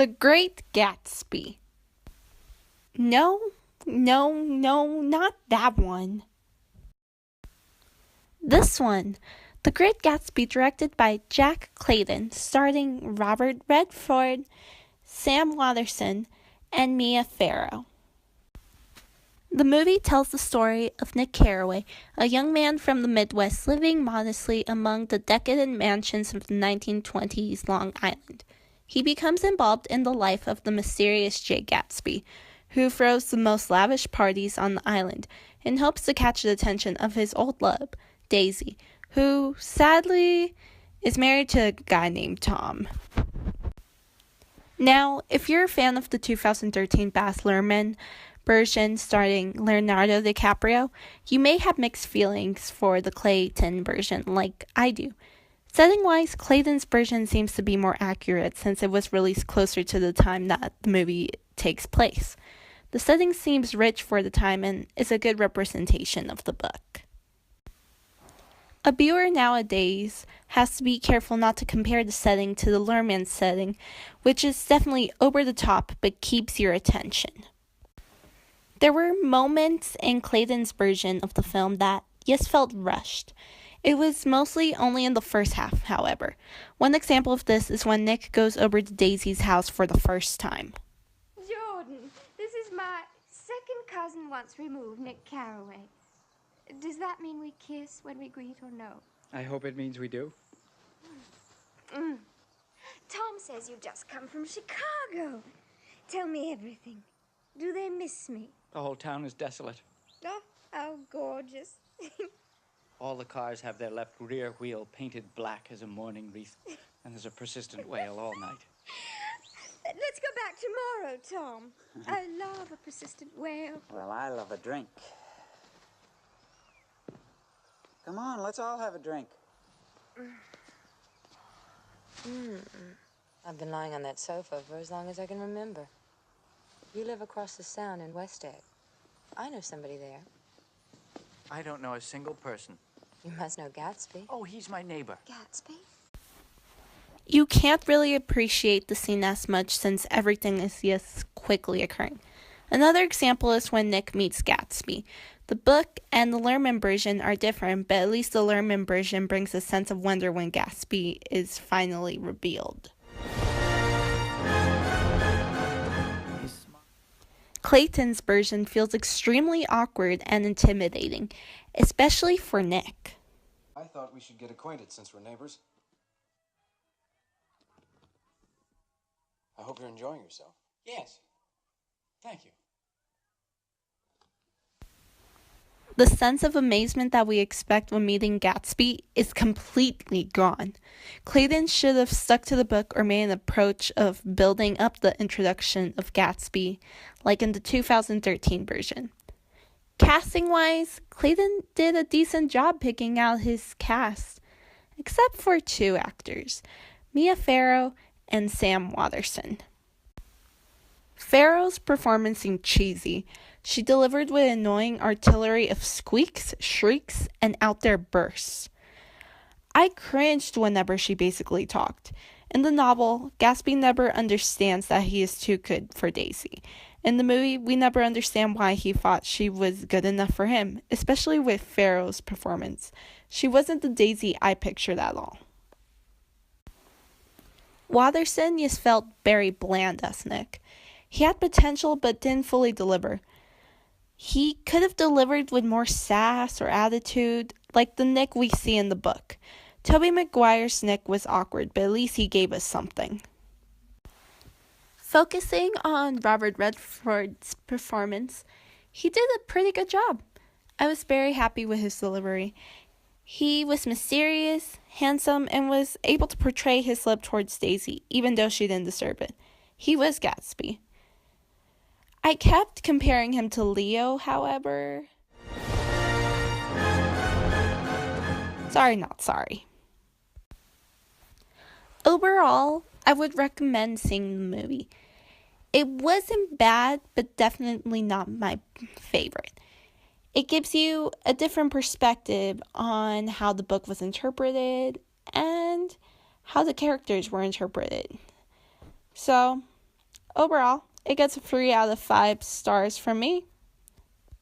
The Great Gatsby. No, not that one. This one. The Great Gatsby, directed by Jack Clayton, starring Robert Redford, Sam Waterston, and Mia Farrow. The movie tells the story of Nick Carraway, a young man from the Midwest living modestly among the decadent mansions of the 1920s Long Island. He becomes involved in the life of the mysterious Jay Gatsby, who throws the most lavish parties on the island in hopes to catch the attention of his old love, Daisy, who, sadly, is married to a guy named Tom. Now, if you're a fan of the 2013 Baz Luhrmann version starring Leonardo DiCaprio, you may have mixed feelings for the Clayton version like I do. Setting-wise, Clayton's version seems to be more accurate since it was released closer to the time that the movie takes place. The setting seems rich for the time and is a good representation of the book. A viewer nowadays has to be careful not to compare the setting to the Luhrmann setting, which is definitely over the top but keeps your attention. There were moments in Clayton's version of the film that just felt rushed. It was mostly only in the first half, however. One example of this is when Nick goes over to Daisy's house for the first time. Jordan, this is my second cousin once removed, Nick Carraway. Does that mean we kiss when we greet or no? I hope it means we do. Tom says you just come from Chicago. Tell me everything. Do they miss me? The whole town is desolate. Oh, how gorgeous. All the cars have their left rear wheel painted black as a mourning wreath, and there's a persistent wail all night. Let's go back tomorrow, Tom. I love a persistent wail. Well, I love a drink. Come on, let's all have a drink. I've been lying on that sofa for as long as I can remember. You live across the Sound in West Egg. I know somebody there. I don't know a single person. You must know Gatsby. Oh, he's my neighbor. Gatsby? You can't really appreciate the scene as much since everything is just quickly occurring. Another example is when Nick meets Gatsby. The book and the Luhrmann version are different, but at least the Luhrmann version brings a sense of wonder when Gatsby is finally revealed. Clayton's version feels extremely awkward and intimidating, especially for Nick. I thought we should get acquainted since we're neighbors. I hope you're enjoying yourself. Yes. Thank you. The sense of amazement that we expect when meeting Gatsby is completely gone. Clayton should have stuck to the book or made an approach of building up the introduction of Gatsby, like in the 2013 version. Casting-wise, Clayton did a decent job picking out his cast, except for two actors, Mia Farrow and Sam Waterston. Farrow's performance seemed cheesy. She delivered with an annoying artillery of squeaks, shrieks, and out there bursts. I cringed whenever she basically talked. In the novel, Gatsby never understands that he is too good for Daisy. In the movie, we never understand why he thought she was good enough for him, especially with Farrow's performance. She wasn't the Daisy I pictured at all. Waterston just felt very bland as Nick. He had potential but didn't fully deliver. He could have delivered with more sass or attitude, like the Nick we see in the book. Tobey Maguire's Nick was awkward, but at least he gave us something. Focusing on Robert Redford's performance, he did a pretty good job. I was very happy with his delivery. He was mysterious, handsome, and was able to portray his love towards Daisy, even though she didn't deserve it. He was Gatsby. I kept comparing him to Leo, however. Sorry, not sorry. Overall, I would recommend seeing the movie. It wasn't bad, but definitely not my favorite. It gives you a different perspective on how the book was interpreted and how the characters were interpreted. So, Overall, it gets a 3 out of 5 stars from me.